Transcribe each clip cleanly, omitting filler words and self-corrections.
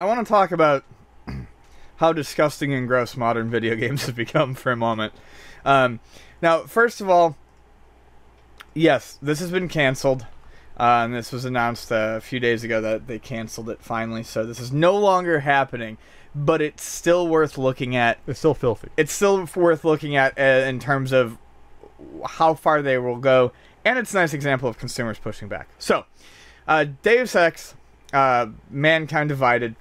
I want to talk about how disgusting and gross modern video games have become for a moment. Now, first of all, yes, this has been canceled. And this was announced a few days ago that they canceled it finally. So this is no longer happening. But it's still worth looking at. It's still filthy. It's still worth looking at in terms of how far they will go. And it's a nice example of consumers pushing back. So, Deus Ex, Mankind Divided,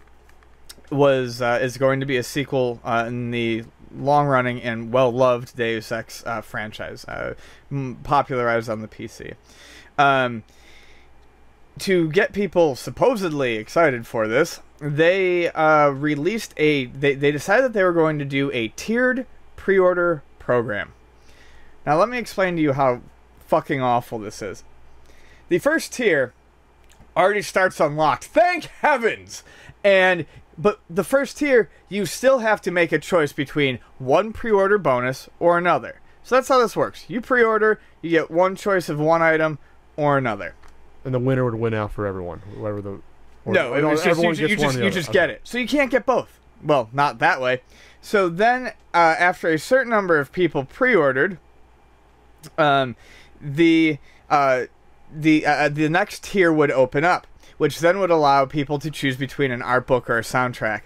is going to be a sequel in the long-running and well-loved Deus Ex franchise, popularized on the PC. To get people supposedly excited for this, they released they decided that they were going to do a tiered pre-order program. Now let me explain to you how fucking awful this is. The first tier already starts unlocked. Thank heavens! But the first tier, you still have to make a choice between one pre-order bonus or another. So that's how this works. You pre-order, you get one choice of one item or another. And the winner would win out for everyone. Whoever the... No, you just get it. So you can't get both. Well, not that way. So then, after a certain number of people pre-ordered, the next tier would open up, which then would allow people to choose between an art book or a soundtrack,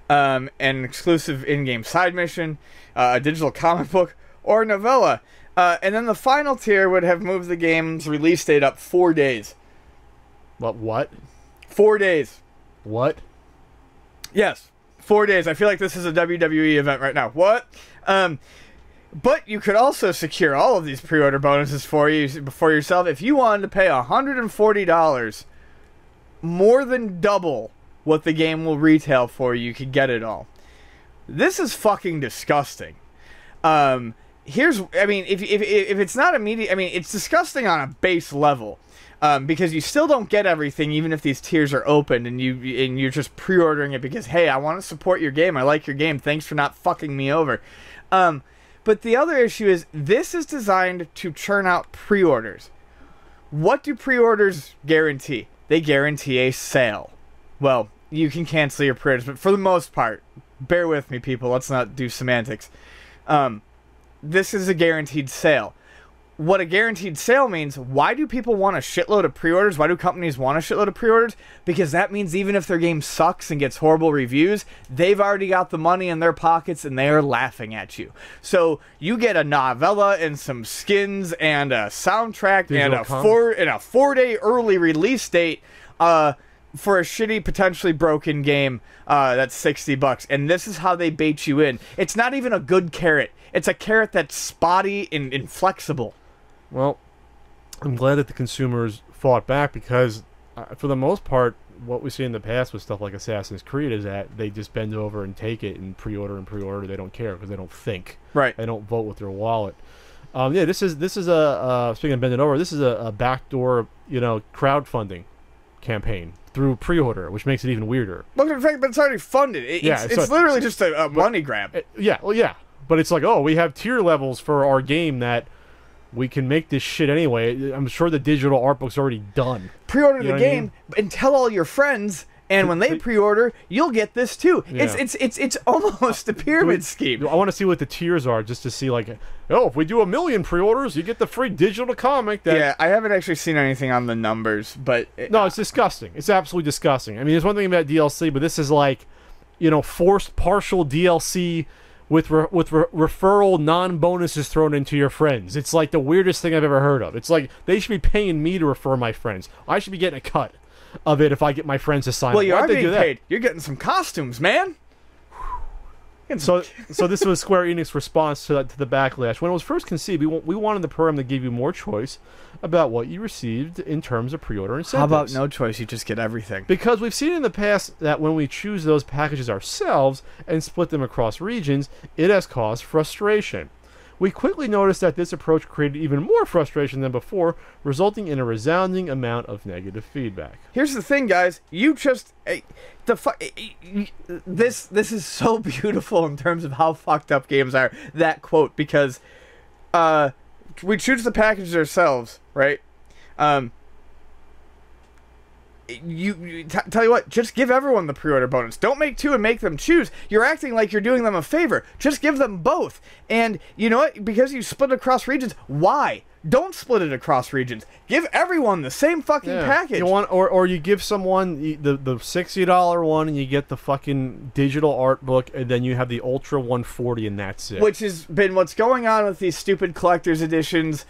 an exclusive in-game side mission, a digital comic book, or a novella. And then the final tier would have moved the game's release date up 4 days. What? 4 days. What? Yes, 4 days. I feel like this is a WWE event right now. What? But you could also secure all of these pre-order bonuses for yourself if you wanted to pay $140, more than double what the game will retail for. You could get it all. This is fucking disgusting. If it's not immediate, it's disgusting on a base level, because you still don't get everything even if these tiers are opened and you're just pre-ordering it because, hey, I want to support your game. I like your game. Thanks for not fucking me over. But the other issue is this is designed to churn out pre-orders. What do pre-orders guarantee? They guarantee a sale. Well, you can cancel your pre-orders, but for the most part, bear with me, people. Let's not do semantics. This is a guaranteed sale. What a guaranteed sale means, why do people want a shitload of pre-orders? Why do companies want a shitload of pre-orders? Because that means even if their game sucks and gets horrible reviews, they've already got the money in their pockets and they are laughing at you. So you get a novella and some skins and a soundtrack and a 4-day early release date for a shitty, potentially broken game that's $60. And this is how they bait you in. It's not even a good carrot. It's a carrot that's spotty and inflexible. Well, I'm glad that the consumers fought back because, for the most part, what we see in the past with stuff like Assassin's Creed is that they just bend over and take it and pre-order. They don't care because they don't think. Right. They don't vote with their wallet. Yeah, this is a speaking of bending over, this is a backdoor, crowdfunding campaign through pre-order, which makes it even weirder. Look at the fact that it's already funded. It's literally just a money grab. Yeah. But it's like, oh, we have tier levels for our game that we can make this shit anyway. I'm sure the digital art book's already done. Pre-order the game and tell all your friends, and when they pre-order, you'll get this too. Yeah. It's almost a pyramid scheme. I want to see what the tiers are, just to see, like, if we do 1 million pre-orders, you get the free digital comic. Yeah, I haven't actually seen anything on the numbers, but no, it's disgusting. It's absolutely disgusting. There's one thing about DLC, but this is like, forced partial DLC with referral non-bonuses thrown into your friends. It's like the weirdest thing I've ever heard of. It's like they should be paying me to refer my friends. I should be getting a cut of it if I get my friends to sign up. Well, you are getting paid. You're getting some costumes, man. So this was Square Enix's response to the backlash. When it was first conceived, we wanted the program to give you more choice about what you received in terms of pre-order incentives. How about no choice? You just get everything. Because we've seen in the past that when we choose those packages ourselves and split them across regions, it has caused frustration. We quickly noticed that this approach created even more frustration than before, resulting in a resounding amount of negative feedback. Here's the thing, guys. This is so beautiful in terms of how fucked up games are. That quote, because we choose the packages ourselves, right? tell you what, just give everyone the pre-order bonus. Don't make two and make them choose. You're acting like you're doing them a favor. Just give them both. And you know what? Because you split across regions, why? Don't split it across regions. Give everyone the same fucking package. You want, or you give someone the $60 one, and you get the fucking digital art book, and then you have the Ultra 140, and that's it. Which has been what's going on with these stupid collector's editions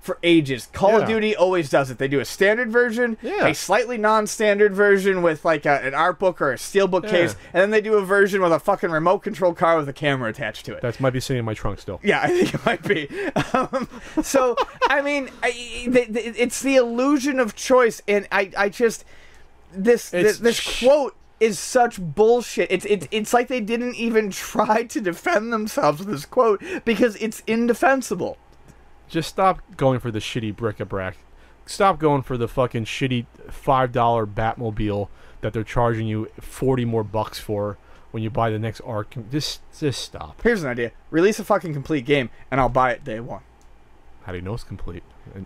for ages. Call of Duty always does it. They do a standard version, a slightly non-standard version with like an art book or a steelbook case, and then they do a version with a fucking remote control car with a camera attached to it. That might be sitting in my trunk still. Yeah, I think it might be. So, I mean, it's the illusion of choice, and I just... This quote is such bullshit. It's like they didn't even try to defend themselves with this quote because it's indefensible. Just stop going for the shitty bric-a-brac. Stop going for the fucking shitty $5 Batmobile that they're charging you 40 more bucks for when you buy the next Ark. Just stop. Here's an idea. Release a fucking complete game, and I'll buy it day one. How do you know it's complete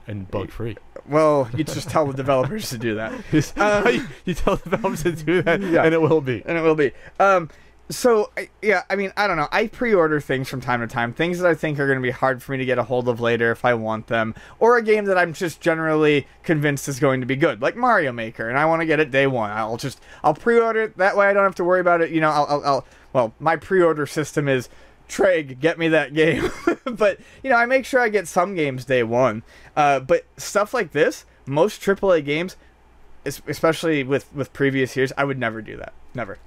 and bug-free? Well, you just tell the developers to do that. You tell the developers to do that, and it will be. And it will be. So, yeah, I mean, I don't know. I pre-order things from time to time. Things that I think are going to be hard for me to get a hold of later if I want them. Or a game that I'm just generally convinced is going to be good. Like Mario Maker. And I want to get it day one. I'll pre-order it. That way I don't have to worry about it. You know, well, my pre-order system is, Treg, get me that game. But, you know, I make sure I get some games day one. But stuff like this, most AAA games, especially with previous years, I would never do that. Never.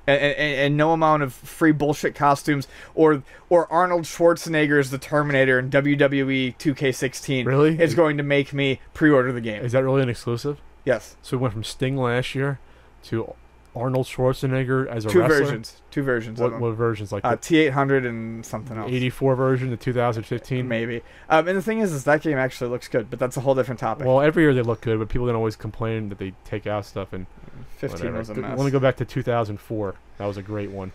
And no amount of free bullshit costumes or Arnold Schwarzenegger as the Terminator in WWE 2K16 really is going to make me pre-order the game. Is that really an exclusive? Yes. So we went from Sting last year to Arnold Schwarzenegger as a wrestler? Two versions. What versions? Like T800 and something else. 84 version, the 2015? Maybe. And the thing is that game actually looks good, but that's a whole different topic. Well, every year they look good, but people don't always complain that they take out stuff. And 15 was a mess. Let me go back to 2004. That was a great one.